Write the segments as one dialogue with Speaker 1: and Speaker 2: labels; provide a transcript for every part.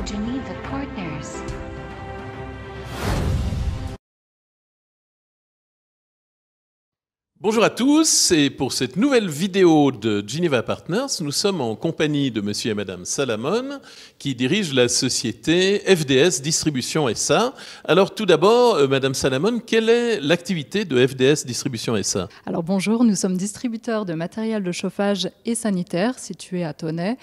Speaker 1: Geneva Partners.
Speaker 2: Bonjour à tous, et pour cette nouvelle vidéo de Geneva Partners, nous sommes en compagnie de monsieur et madame Salamon, qui dirigent la société FDS Distribution SA. Alors tout d'abord, madame Salamon, quelle est l'activité de FDS Distribution SA?
Speaker 3: Alors bonjour, nous sommes distributeurs de matériel de chauffage et sanitaire situés à Tonnay.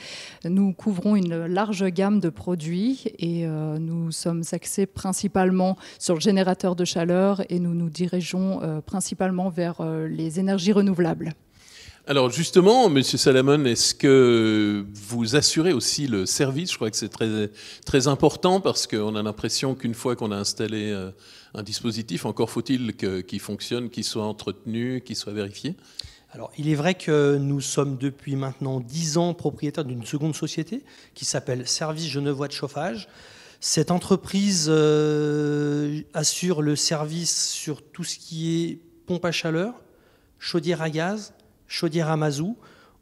Speaker 3: Nous couvrons une large gamme de produits et nous sommes axés principalement sur le générateur de chaleur et nous nous dirigeons principalement vers les énergies renouvelables.
Speaker 2: Alors justement, monsieur Salamon, est-ce que vous assurez aussi le service? Je crois que c'est très, très important parce qu'on a l'impression qu'une fois qu'on a installé un dispositif, encore faut-il qu'il fonctionne, qu'il soit entretenu, qu'il soit vérifié.
Speaker 4: Alors, il est vrai que nous sommes depuis maintenant 10 ans propriétaires d'une seconde société qui s'appelle Service Genevois de chauffage. Cette entreprise assure le service sur tout ce qui est pompe à chaleur, chaudière à gaz, chaudière à mazout.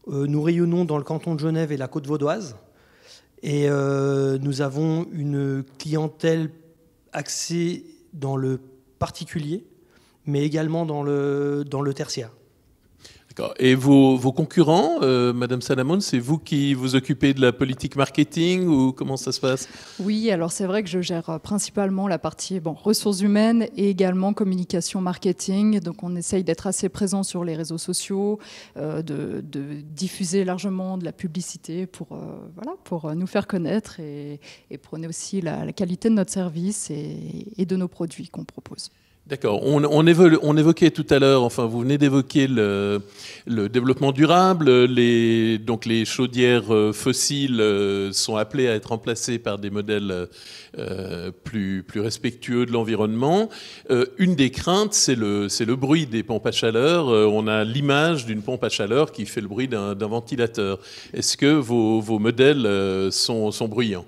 Speaker 4: Nous rayonnons dans le canton de Genève et la côte vaudoise. Et nous avons une clientèle axée dans le particulier, mais également dans le tertiaire.
Speaker 2: D'accord. Et vos concurrents, madame Salamon, c'est vous qui vous occupez de la politique marketing ou comment ça se passe?
Speaker 3: Oui, alors c'est vrai que je gère principalement la partie ressources humaines et également communication marketing. Donc on essaye d'être assez présent sur les réseaux sociaux, de diffuser largement de la publicité pour nous faire connaître et prôner aussi la qualité de notre service et de nos produits qu'on propose.
Speaker 2: D'accord. On évoquait tout à l'heure, enfin vous venez d'évoquer le développement durable. Donc les chaudières fossiles sont appelées à être remplacées par des modèles plus respectueux de l'environnement. Une des craintes, c'est le bruit des pompes à chaleur. On a l'image d'une pompe à chaleur qui fait le bruit d'un ventilateur. Est-ce que vos modèles sont bruyants?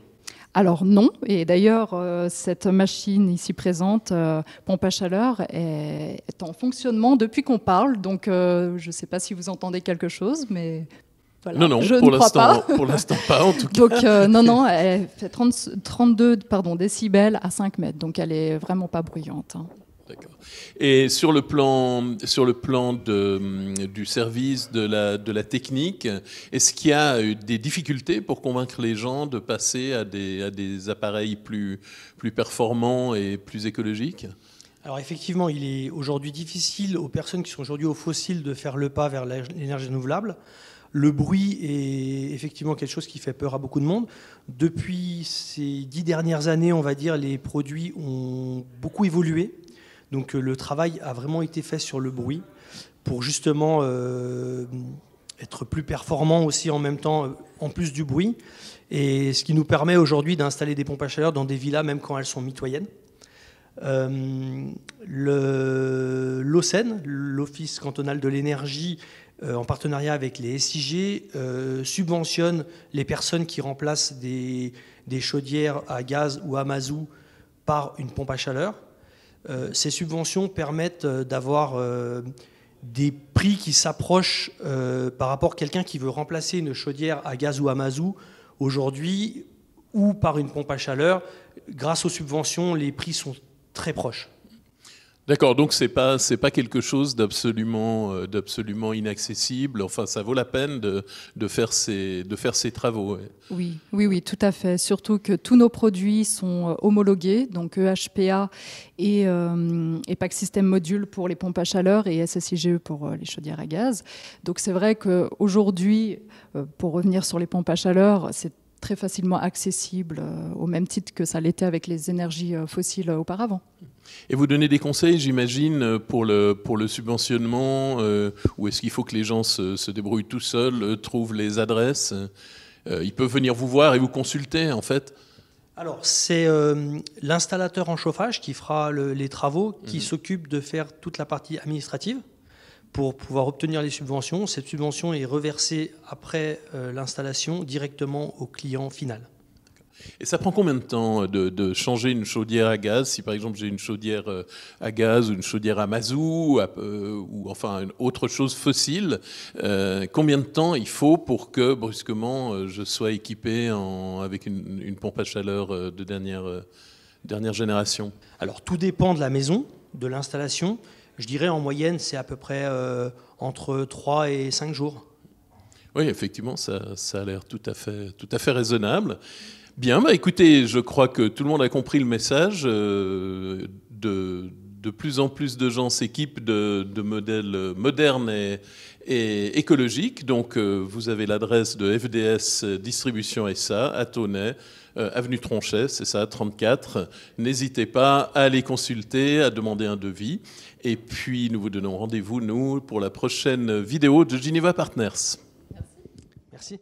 Speaker 3: Alors non, et d'ailleurs cette machine ici présente, pompe à chaleur, est en fonctionnement depuis qu'on parle, donc je ne sais pas si vous entendez quelque chose, mais voilà,
Speaker 2: non,
Speaker 3: je ne crois pas.
Speaker 2: Pour l'instant pas en tout cas.
Speaker 3: Donc non, elle fait 32 décibels à 5 mètres, donc elle est vraiment pas bruyante.
Speaker 2: D'accord. Et sur le plan du service, de la technique, est-ce qu'il y a des difficultés pour convaincre les gens de passer à des appareils plus performants et plus écologiques?
Speaker 4: Alors effectivement, il est aujourd'hui difficile aux personnes qui sont aujourd'hui aux fossiles de faire le pas vers l'énergie renouvelable. Le bruit est effectivement quelque chose qui fait peur à beaucoup de monde. Depuis ces 10 dernières années, on va dire, les produits ont beaucoup évolué. Donc le travail a vraiment été fait sur le bruit pour justement être plus performant aussi en même temps, en plus du bruit. Et ce qui nous permet aujourd'hui d'installer des pompes à chaleur dans des villas, même quand elles sont mitoyennes. L'OCEN, l'Office cantonal de l'énergie, en partenariat avec les SIG, subventionne les personnes qui remplacent des chaudières à gaz ou à mazout par une pompe à chaleur. Ces subventions permettent d'avoir des prix qui s'approchent par rapport à quelqu'un qui veut remplacer une chaudière à gaz ou à mazout aujourd'hui ou par une pompe à chaleur. Grâce aux subventions, les prix sont très proches.
Speaker 2: D'accord, donc c'est pas quelque chose d'absolument inaccessible. Enfin, ça vaut la peine de faire ces travaux. Ouais.
Speaker 3: Oui, tout à fait. Surtout que tous nos produits sont homologués, donc EHPA et PAC System Module pour les pompes à chaleur et SSIGE pour les chaudières à gaz. Donc c'est vrai qu'aujourd'hui, pour revenir sur les pompes à chaleur, c'est très facilement accessible au même titre que ça l'était avec les énergies fossiles auparavant.
Speaker 2: Et vous donnez des conseils, j'imagine, pour le subventionnement, ou est-ce qu'il faut que les gens se débrouillent tout seuls, trouvent les adresses? Ils peuvent venir vous voir et vous consulter, en fait?
Speaker 4: Alors, c'est l'installateur en chauffage qui fera les travaux, qui s'occupe de faire toute la partie administrative pour pouvoir obtenir les subventions. Cette subvention est reversée après l'installation directement au client final.
Speaker 2: Et ça prend combien de temps de changer une chaudière à gaz? Si par exemple j'ai une chaudière à gaz ou une chaudière à mazout ou enfin une autre chose fossile, combien de temps il faut pour que brusquement je sois équipé avec une pompe à chaleur de dernière génération?
Speaker 4: Alors tout dépend de la maison, de l'installation. Je dirais en moyenne c'est à peu près entre 3 et 5 jours.
Speaker 2: Oui, effectivement, ça a l'air tout à fait raisonnable. Bien, écoutez, je crois que tout le monde a compris le message. De plus en plus de gens s'équipent de modèles modernes et écologiques. Donc, vous avez l'adresse de FDS Distribution SA à Tonnay, avenue Tronchet, c'est ça, 34. N'hésitez pas à les consulter, à demander un devis. Et puis, nous vous donnons rendez-vous, nous, pour la prochaine vidéo de Geneva Partners.
Speaker 4: Merci.